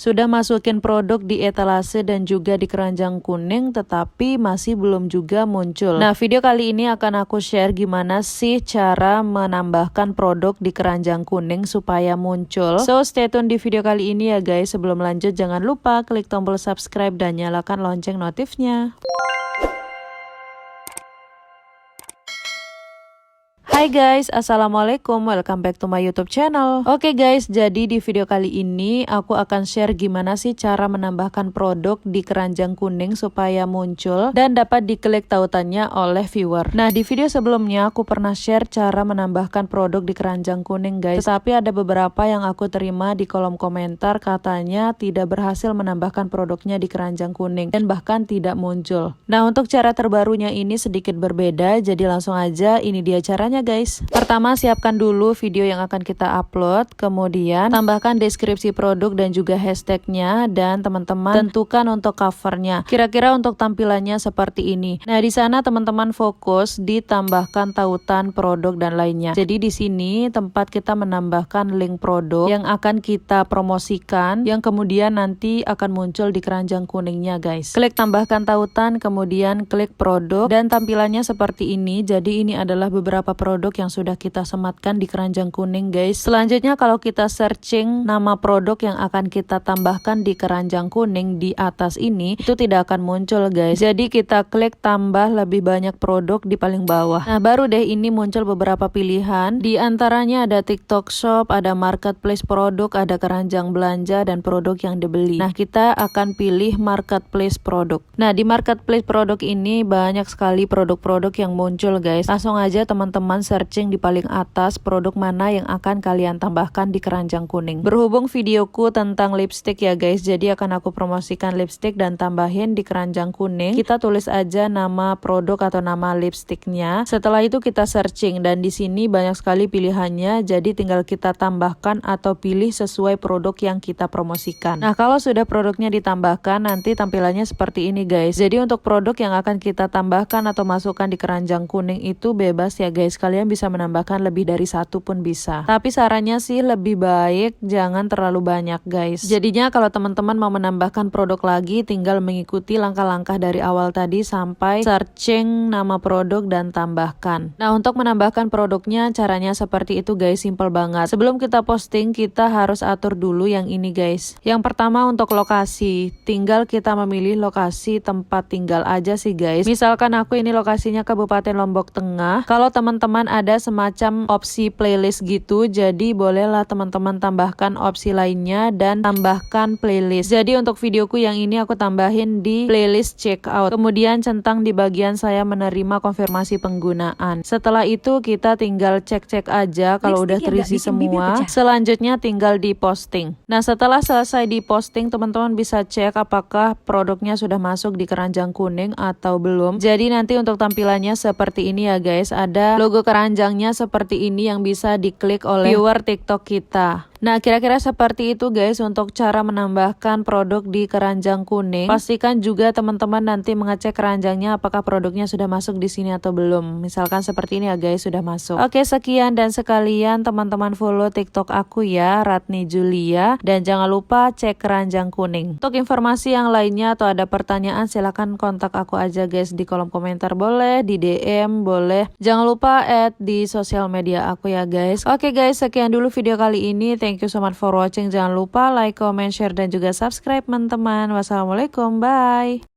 Sudah masukin produk di etalase dan juga di keranjang kuning, tetapi masih belum juga muncul. Nah, video kali ini akan aku share gimana sih cara menambahkan produk di keranjang kuning supaya muncul. So, stay tune di video kali ini ya guys. Sebelum lanjut, jangan lupa klik tombol subscribe dan nyalakan lonceng notifnya. Hai guys, assalamualaikum, welcome back to my YouTube channel. Oke guys, jadi di video kali ini aku akan share gimana sih cara menambahkan produk di keranjang kuning supaya muncul dan dapat diklik tautannya oleh viewer. Nah, di video sebelumnya aku pernah share cara menambahkan produk di keranjang kuning guys, tetapi ada beberapa yang aku terima di kolom komentar katanya tidak berhasil menambahkan produknya di keranjang kuning dan bahkan tidak muncul. Nah, untuk cara terbarunya ini sedikit berbeda, jadi langsung aja ini dia caranya guys. Pertama, siapkan dulu video yang akan kita upload, kemudian tambahkan deskripsi produk dan juga hashtagnya, dan teman-teman tentukan untuk covernya. Kira-kira untuk tampilannya seperti ini. Nah, di sana teman-teman fokus ditambahkan tautan produk dan lainnya. Jadi di sini tempat kita menambahkan link produk yang akan kita promosikan, yang kemudian nanti akan muncul di keranjang kuningnya guys. Klik tambahkan tautan, kemudian klik produk, dan tampilannya seperti ini. Jadi ini adalah beberapa produk yang sudah kita sematkan di keranjang kuning guys. Selanjutnya kalau kita searching nama produk yang akan kita tambahkan di keranjang kuning di atas ini, itu tidak akan muncul guys. Jadi kita klik tambah lebih banyak produk di paling bawah. Nah, baru deh ini muncul beberapa pilihan. Di antaranya ada TikTok Shop, ada marketplace produk, ada keranjang belanja, dan produk yang dibeli. Nah, kita akan pilih marketplace produk. Nah, di marketplace produk ini banyak sekali produk-produk yang muncul guys. Langsung aja teman-teman searching di paling atas produk mana yang akan kalian tambahkan di keranjang kuning. Berhubung videoku tentang lipstick ya guys, jadi akan aku promosikan lipstick dan tambahin di keranjang kuning. Kita tulis aja nama produk atau nama lipsticknya. Setelah itu kita searching, dan di sini banyak sekali pilihannya, jadi tinggal kita tambahkan atau pilih sesuai produk yang kita promosikan. Nah, kalau sudah produknya ditambahkan, nanti tampilannya seperti ini guys. Jadi untuk produk yang akan kita tambahkan atau masukkan di keranjang kuning itu bebas ya guys. Kalian bisa menambahkan lebih dari satu pun bisa. Tapi sarannya sih lebih baik jangan terlalu banyak guys. Jadinya kalau teman-teman mau menambahkan produk lagi, tinggal mengikuti langkah-langkah dari awal tadi sampai searching nama produk dan tambahkan. Nah, untuk menambahkan produknya caranya seperti itu guys, simple banget. Sebelum kita posting, kita harus atur dulu yang ini guys. Yang pertama untuk lokasi, tinggal kita memilih lokasi tempat tinggal aja sih guys. Misalkan aku ini lokasinya Kabupaten Lombok Tengah. Kalau teman-teman ada semacam opsi playlist gitu, jadi bolehlah teman-teman tambahkan opsi lainnya dan tambahkan playlist. Jadi untuk videoku yang ini aku tambahin di playlist checkout, kemudian centang di bagian saya menerima konfirmasi penggunaan. Setelah itu kita tinggal cek-cek aja kalau udah terisi semua. Selanjutnya tinggal di posting. Nah, setelah selesai di posting, teman-teman bisa cek apakah produknya sudah masuk di keranjang kuning atau belum. Jadi nanti untuk tampilannya seperti ini ya guys, ada logo keranjangnya seperti ini yang bisa diklik oleh viewer TikTok kita. Nah, kira-kira seperti itu guys untuk cara menambahkan produk di keranjang kuning. Pastikan juga teman-teman nanti mengecek keranjangnya apakah produknya sudah masuk di sini atau belum. Misalkan seperti ini ya guys, sudah masuk. Oke, sekian dan sekalian teman-teman follow TikTok aku ya, Ratni Julia, dan jangan lupa cek keranjang kuning. Untuk informasi yang lainnya atau ada pertanyaan silahkan kontak aku aja guys di kolom komentar, boleh di DM, boleh. Jangan lupa add di sosial media aku ya guys. Oke guys, sekian dulu video kali ini. Thank you so much for watching. Jangan lupa like, comment, share, dan juga subscribe teman-teman. Wassalamualaikum, bye.